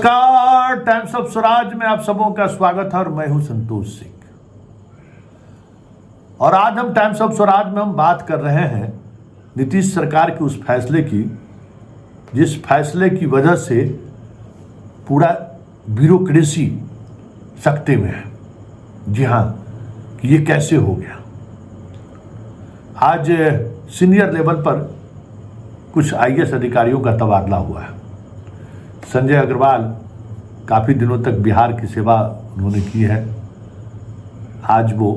नमस्कार, times of Swaraj में आप सबों का स्वागत है और मैं हूं संतोष सिंह। और आज हम टाइम्स ऑफ स्वराज में हम बात कर रहे हैं नीतीश सरकार के उस फैसले की जिस फैसले की वजह से पूरा ब्यूरोक्रेसी सकते में है। जी हाँ, कि ये कैसे हो गया। आज सीनियर लेवल पर कुछ आईएएस अधिकारियों का तबादला हुआ है। संजय अग्रवाल काफ़ी दिनों तक बिहार की सेवा उन्होंने की है। आज वो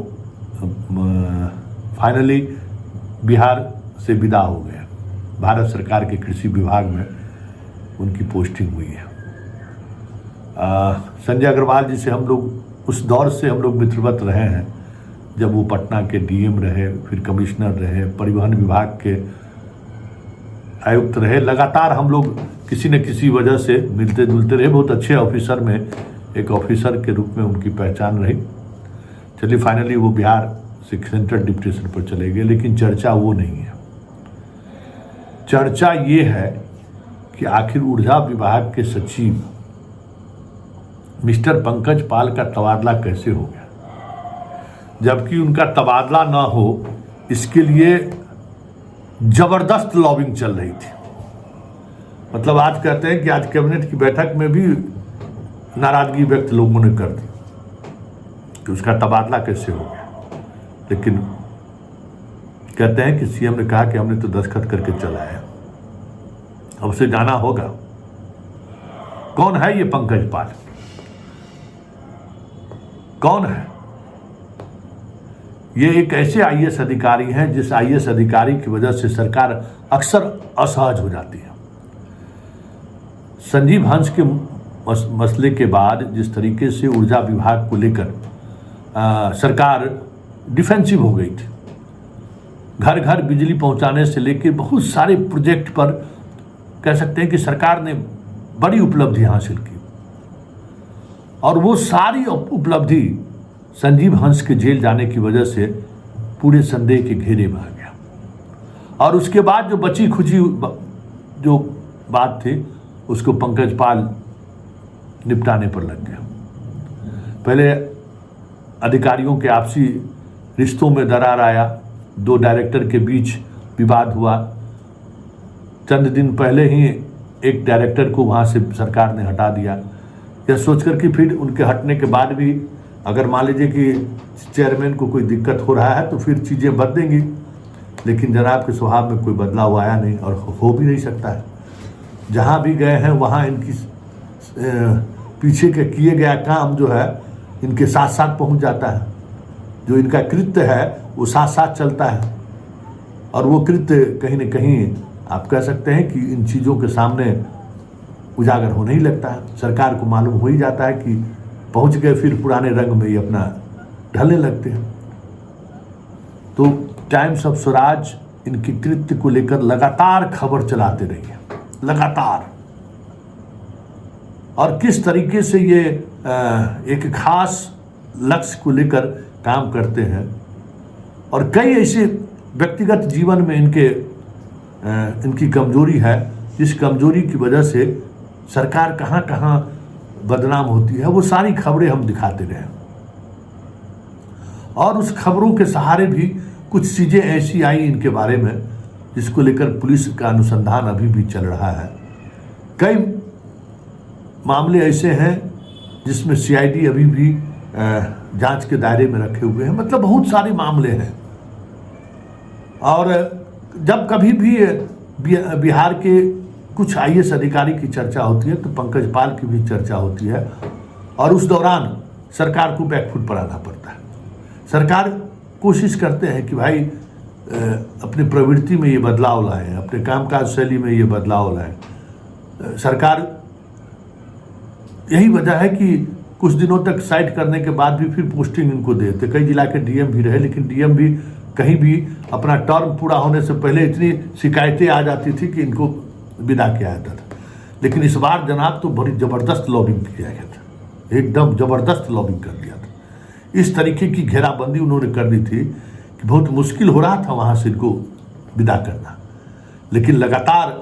फाइनली बिहार से विदा हो गए। भारत सरकार के कृषि विभाग में उनकी पोस्टिंग हुई है। संजय अग्रवाल जी से हम लोग उस दौर से हम लोग मित्रवत रहे हैं जब वो पटना के डीएम रहे, फिर कमिश्नर रहे, परिवहन विभाग के आयुक्त रहे। लगातार हम लोग किसी न किसी वजह से मिलते जुलते रहे। बहुत अच्छे ऑफिसर में एक ऑफिसर के रूप में उनकी पहचान रही। चलिए, फाइनली वो बिहार से सेंट्रल डिप्यूटेशन पर चले गए, लेकिन चर्चा वो नहीं है। चर्चा ये है कि आखिर ऊर्जा विभाग के सचिव मिस्टर पंकज पाल का तबादला कैसे हो गया, जबकि उनका तबादला ना हो इसके लिए जबरदस्त लॉबिंग चल रही थी। मतलब आज कहते हैं कि आज कैबिनेट की बैठक में भी नाराजगी व्यक्त लोगों ने कर दी कि उसका तबादला कैसे हो गया। लेकिन कहते हैं कि सीएम ने कहा कि हमने तो दस्तखत करके चला है, अब उसे जाना होगा। कौन है ये पंकज पाल? कौन है ये? एक ऐसे आईएएस अधिकारी हैं जिस आईएएस अधिकारी की वजह से सरकार अक्सर असहज हो जाती है। संजीव हंस के मसले के बाद जिस तरीके से ऊर्जा विभाग को लेकर सरकार डिफेंसिव हो गई थी, घर घर बिजली पहुंचाने से लेकर बहुत सारे प्रोजेक्ट पर कह सकते हैं कि सरकार ने बड़ी उपलब्धि हासिल की, और वो सारी उपलब्धि संजीव हंस के जेल जाने की वजह से पूरे संदेह के घेरे में आ गया। और उसके बाद जो बची खुची जो बात थी उसको पंकज पाल निपटाने पर लग गया। पहले अधिकारियों के आपसी रिश्तों में दरार आया, दो डायरेक्टर के बीच विवाद हुआ। चंद दिन पहले ही एक डायरेक्टर को वहाँ से सरकार ने हटा दिया, यह सोचकर कि फिर उनके हटने के बाद भी अगर मान लीजिए कि चेयरमैन को कोई दिक्कत हो रहा है तो फिर चीज़ें बदलेंगी। लेकिन जनाब के स्वभाव में कोई बदलाव आया नहीं और हो भी नहीं सकता है। जहाँ भी गए हैं वहाँ इनकी पीछे के किए गया काम जो है इनके साथ साथ पहुँच जाता है। जो इनका कृत्य है वो साथ साथ चलता है, और वो कृत्य कहीं न कहीं आप कह सकते हैं कि इन चीज़ों के सामने उजागर होने ही लगता है। सरकार को मालूम हो ही जाता है कि पहुंच गए, फिर पुराने रंग में ही अपना ढलने लगते हैं। तो टाइम्स ऑफ स्वराज इनके कृत्य को लेकर लगातार खबर चलाते रही है, लगातार। और किस तरीके से ये एक खास लक्ष्य को लेकर काम करते हैं, और कई ऐसे व्यक्तिगत जीवन में इनकी कमजोरी है जिस कमजोरी की वजह से सरकार कहाँ कहाँ बदनाम होती है, वो सारी खबरें हम दिखाते रहे। और उस खबरों के सहारे भी कुछ चीज़ें ऐसी आई इनके बारे में जिसको लेकर पुलिस का अनुसंधान अभी भी चल रहा है। कई मामले ऐसे हैं जिसमें सीआईडी अभी भी जांच के दायरे में रखे हुए हैं। मतलब बहुत सारे मामले हैं। और जब कभी भी बिहार के कुछ आईएएस अधिकारी की चर्चा होती है तो पंकज पाल की भी चर्चा होती है, और उस दौरान सरकार को बैकफुट पर आना पड़ता है। सरकार कोशिश करते हैं कि भाई अपनी प्रवृत्ति में ये बदलाव लाएं, अपने कामकाज शैली में ये बदलाव लाएं। सरकार यही वजह है कि कुछ दिनों तक साइड करने के बाद भी फिर पोस्टिंग इनको देते। कई जिला के डीएम भी रहे, लेकिन डीएम भी कहीं भी अपना टर्म पूरा होने से पहले इतनी शिकायतें आ जाती थी कि इनको विदा किया जाता था। लेकिन इस बार जनाब तो बड़ी ज़बरदस्त लॉबिंग किया गया था, एकदम ज़बरदस्त लॉबिंग कर दिया था। इस तरीके की घेराबंदी उन्होंने कर दी थी कि बहुत मुश्किल हो रहा था वहाँ से इनको विदा करना। लेकिन लगातार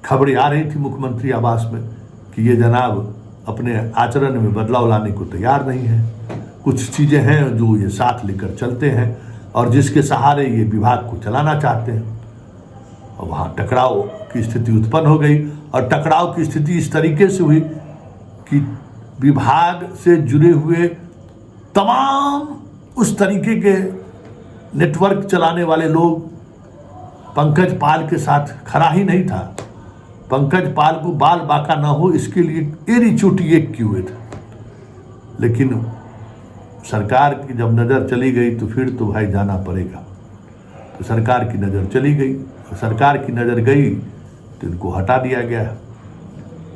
खबरें आ रही थी मुख्यमंत्री आवास में कि ये जनाब अपने आचरण में बदलाव लाने को तैयार नहीं है। कुछ चीज़ें हैं जो ये साथ लेकर चलते हैं और जिसके सहारे ये विभाग को चलाना चाहते हैं, और वहाँ टकराव की स्थिति उत्पन्न हो गई। और टकराव की स्थिति इस तरीके से हुई कि विभाग से जुड़े हुए तमाम उस तरीके के नेटवर्क चलाने वाले लोग पंकज पाल के साथ खड़ा ही नहीं था। पंकज पाल को बाल बाका ना हो इसके लिए एरी चोटी एक किए हुए थे। लेकिन सरकार की जब नज़र चली गई तो फिर तो भाई जाना पड़ेगा। तो सरकार की नज़र चली गई, सरकार की नज़र गई तो इनको हटा दिया गया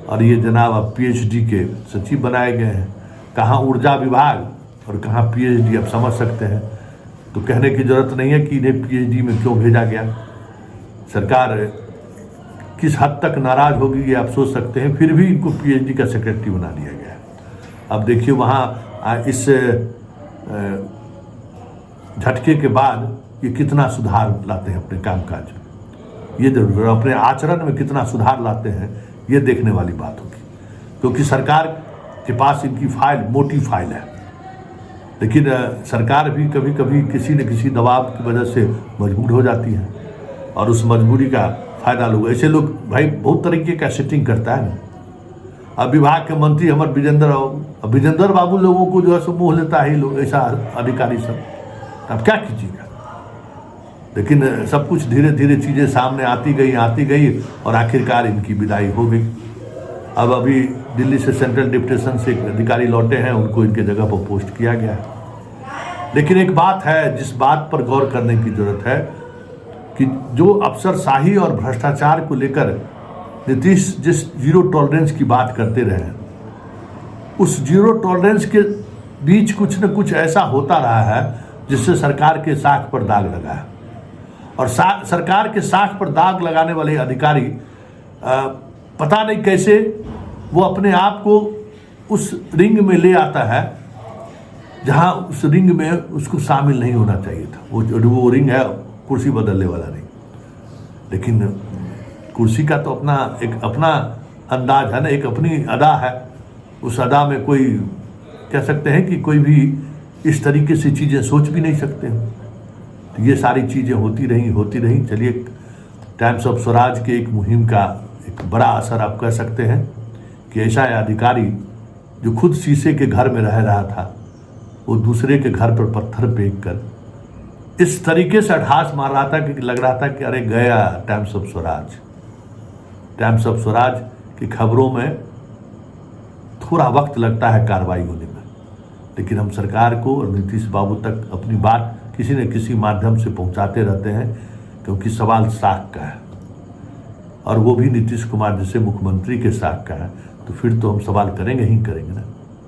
और ये जनाब अब PhD के सचिव बनाए गए हैं। कहाँ ऊर्जा विभाग और कहाँ PhD, आप समझ सकते हैं। तो कहने की ज़रूरत नहीं है कि इन्हें PhD में क्यों भेजा गया। सरकार किस हद तक नाराज़ होगी ये आप सोच सकते हैं, फिर भी इनको PhD का सेक्रेटरी बना दिया गया। अब देखिए वहाँ इस झटके के बाद ये कितना सुधार लाते हैं अपने कामकाज में, ये जरूर अपने आचरण में कितना सुधार लाते हैं, ये देखने वाली बात होगी। क्योंकि सरकार के पास इनकी फाइल मोटी फाइल है, लेकिन सरकार भी कभी कभी किसी न किसी दबाव की वजह से मजबूर हो जाती है और उस मजबूरी का फ़ायदा लोग, ऐसे लोग भाई बहुत तरीके का सेटिंग करता है ना। अब विभाग के मंत्री हमारे विजेंद्र बाबू लोगों को जो है सो मोह लेता है, लोग ऐसा अधिकारी सब, अब क्या कीजिएगा। लेकिन सब कुछ धीरे धीरे चीज़ें सामने आती गई और आखिरकार इनकी विदाई हो गई। अब अभी दिल्ली से सेंट्रल डिप्टेशन से एक अधिकारी लौटे हैं, उनको इनके जगह पर पोस्ट किया गया है। लेकिन एक बात है जिस बात पर गौर करने की ज़रूरत है कि जो अफसरशाही और भ्रष्टाचार को लेकर नीतीश जिस जीरो टॉलरेंस की बात करते रहे, उस जीरो टॉलरेंस के बीच कुछ न कुछ ऐसा होता रहा है जिससे सरकार के साख पर दाग लगा है। और सरकार के साख पर दाग लगाने वाले अधिकारी पता नहीं कैसे वो अपने आप को उस रिंग में ले आता है जहां उस रिंग में उसको शामिल नहीं होना चाहिए था। वो रिंग है कुर्सी बदलने वाला रिंग, लेकिन कुर्सी का तो अपना अंदाज है ना, एक अपनी अदा है। उस अदा में कोई कह सकते हैं कि कोई भी इस तरीके से चीज़ें सोच भी नहीं सकते। तो ये सारी चीज़ें होती रहीं। चलिए, टाइम्स ऑफ स्वराज के एक मुहिम का एक बड़ा असर आप कह सकते हैं कि ऐसा अधिकारी जो खुद शीशे के घर में रह रहा था, वो दूसरे के घर पर पत्थर फेंक कर इस तरीके से अठास मार रहा था कि लग रहा था कि अरे गया times of Swaraj. Times of Swaraj की खबरों में थोड़ा वक्त लगता है कार्रवाई होने में, लेकिन हम सरकार को और नीतीश बाबू तक अपनी बात किसी न किसी माध्यम से पहुंचाते रहते हैं, क्योंकि सवाल साख का है और वो भी नीतीश कुमार जैसे मुख्यमंत्री के साख का है। तो फिर तो हम सवाल करेंगे ही करेंगे ना।